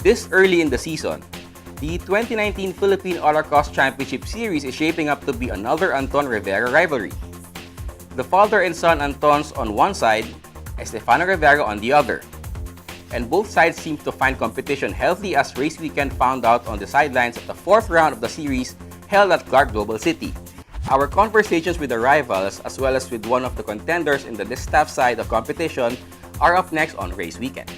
This early in the season, the 2019 Philippine Autocross Championship Series is shaping up to be another Anton-Rivera rivalry. The father and son Antons on one side, Estefano Rivera on the other. And both sides seem to find competition healthy as race weekend found out on the sidelines of the fourth round of the series held at Clark Global City. Our conversations with the rivals as well as with one of the contenders in the distaff side of competition are up next on Race Weekend.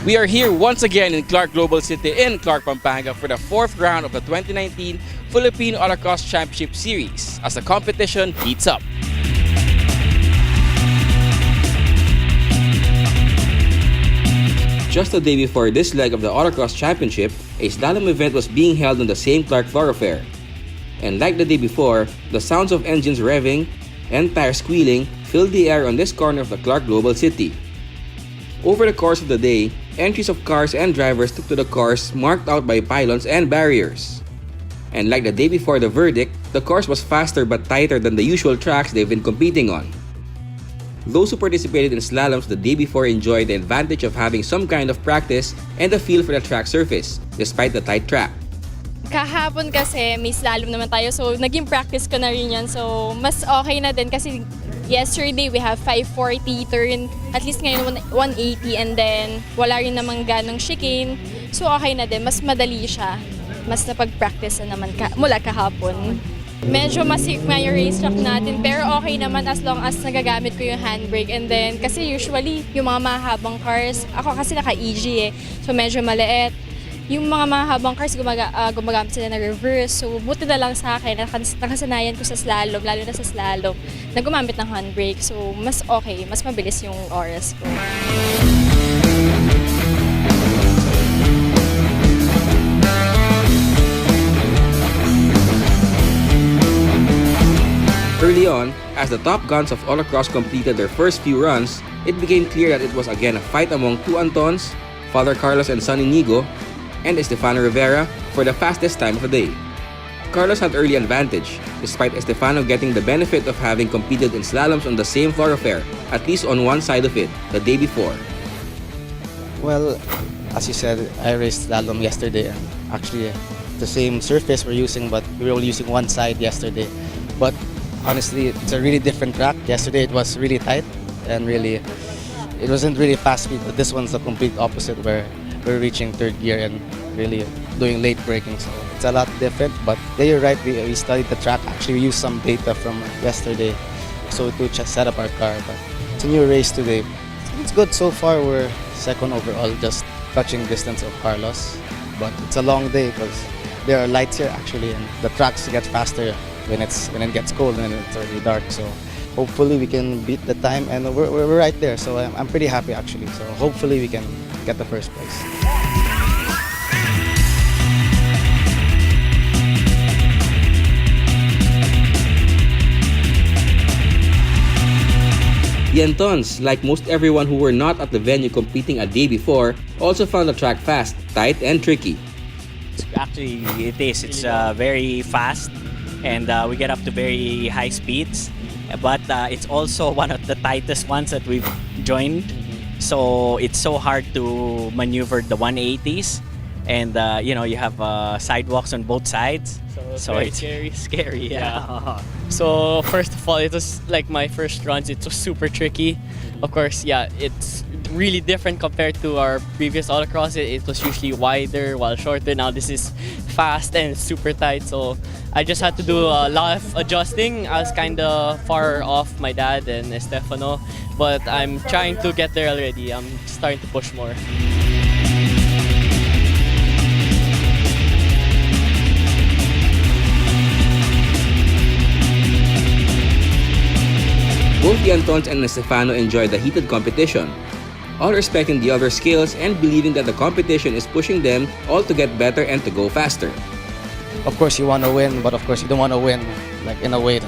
We are here once again in Clark Global City in Clark, Pampanga for the fourth round of the 2019 Philippine Autocross Championship Series as the competition heats up. Just the day before this leg of the Autocross Championship, a slalom event was being held on the same Clark thoroughfare. And like the day before, the sounds of engines revving and tires squealing filled the air on this corner of the Clark Global City. Over the course of the day, entries of cars and drivers took to the course marked out by pylons and barriers. And like the day before the verdict, the course was faster but tighter than the usual tracks they've been competing on. Those who participated in slaloms the day before enjoyed the advantage of having some kind of practice and a feel for the track surface, despite the tight track. Kahapon kasi may slalom naman tayo, so naging practice ko na rin yan. So mas okay na din kasi yesterday we have 540 turn, at least ngayon 180, and then wala rin namang ganong chicane. So okay na din, mas madali siya. Mas napag-practice na naman mula kahapon. Medyo masikma yung racetrack natin, pero okay naman as long as nagagamit ko yung handbrake. And then, kasi usually, yung mga mahabang cars, ako kasi naka-EG so medyo maliit. Yung mga mahabang cars, gumagamit sila na reverse. So, buti na lang sa akin, nakasanayan ko sa slalom, lalo na sa slalom, na gumamit ng handbrake. So, mas okay, mas mabilis yung oras ko. Early on, as the top guns of Autocross completed their first few runs, it became clear that it was again a fight among two Antons, Father Carlos and son Inigo, and Estefano Rivera for the fastest time of the day. Carlos had early advantage, despite Estefano getting the benefit of having competed in slaloms on the same thoroughfare, at least on one side of it, the day before. Well, as you said, I raced slalom yesterday. Actually, the same surface we're using, but we were only using one side yesterday. But honestly, it's a really different track. Yesterday it was really tight and it wasn't really fast speed, but this one's the complete opposite where we're reaching third gear and really doing late braking. So it's a lot different, but yeah, you're right, we studied the track. Actually, we used some data from yesterday so to just set up our car, but it's a new race today. It's good so far. We're second overall, just touching distance of Carlos, but it's a long day because there are lights here actually, and the tracks get faster when it gets cold and it's already dark. So hopefully we can beat the time, and we're right there. So I'm pretty happy actually. So hopefully we can get the first place. The Antons, like most everyone who were not at the venue competing a day before, also found the track fast, tight, and tricky. Actually, it is. It's very fast, and we get up to very high speeds. But it's also one of the tightest ones that we've joined. So it's so hard to maneuver the 180s, and you have sidewalks on both sides. So it's scary. Yeah. So first of all, it was like my first runs. It was super tricky. Of course, yeah, it's really different compared to our previous autocross. It was usually wider while shorter. Now this is fast and super tight. So I just had to do a lot of adjusting. I was kind of far off my dad and Estefano, but I'm trying to get there already. I'm starting to push more. Both the Antons and Estefano enjoyed the heated competition, all respecting the other's skills and believing that the competition is pushing them all to get better and to go faster. Of course you want to win, but of course you don't want to win like in a way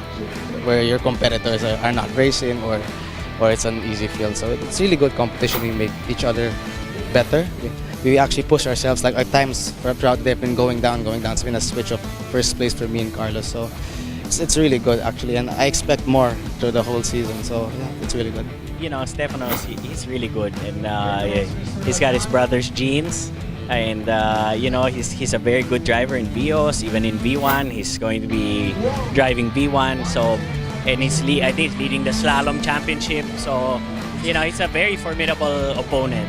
where your competitors are not racing or it's an easy field. So it's really good competition. We make each other better. we actually push ourselves. Like, at times throughout the day, I've been going down. It's been a switch of first place for me and Carlos. So it's really good, actually, and I expect more through the whole season. So yeah, it's really good. You know, Stefano, he's really good, and he's got his brother's genes, and you know, he's a very good driver in VOs, even in V1. He's going to be driving V1, so, and I think he's leading the slalom championship. So, you know, it's a very formidable opponent,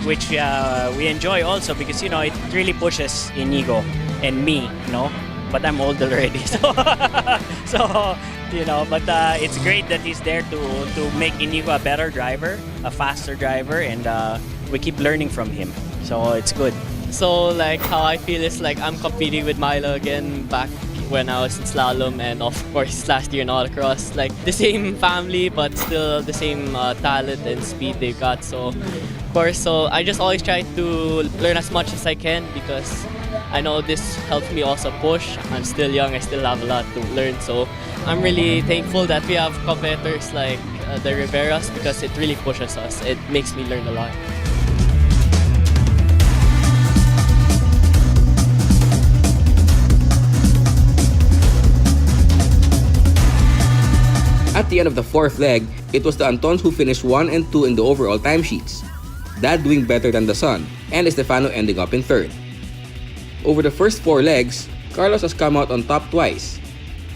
which we enjoy also because, you know, it really pushes Inigo and me, you know, but I'm old already, so you know, but it's great that he's there to make Inigo a better driver, a faster driver, and we keep learning from him, so it's good. So like how I feel is like I'm competing with Milo again back when I was in slalom, and of course last year in autocross, like the same family but still the same talent and speed they've got. So of course, so I just always try to learn as much as I can because I know this helps me also push. I'm still young, I still have a lot to learn, so I'm really thankful that we have competitors like the Riveras because it really pushes us. It makes me learn a lot. At the end of the fourth leg, it was the Antons who finished 1 and 2 in the overall timesheets, Dad doing better than the son, and Estefano ending up in third. Over the first 4 legs, Carlos has come out on top twice.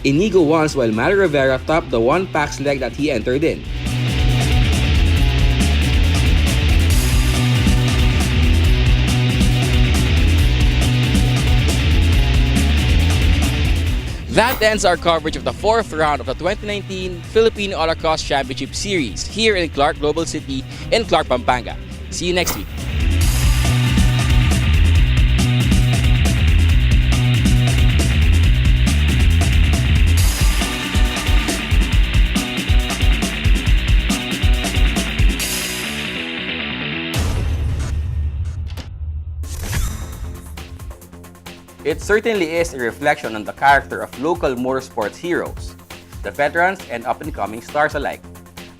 Inigo once, while Rivera topped the 1 PAX leg that he entered in. That ends our coverage of the 4th round of the 2019 Philippine Autocross Championship Series here in Clark Global City in Clark, Pampanga. See you next week. It certainly is a reflection on the character of local motorsports heroes, the veterans and up-and-coming stars alike,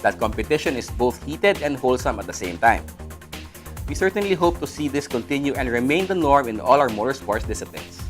that competition is both heated and wholesome at the same time. We certainly hope to see this continue and remain the norm in all our motorsports disciplines.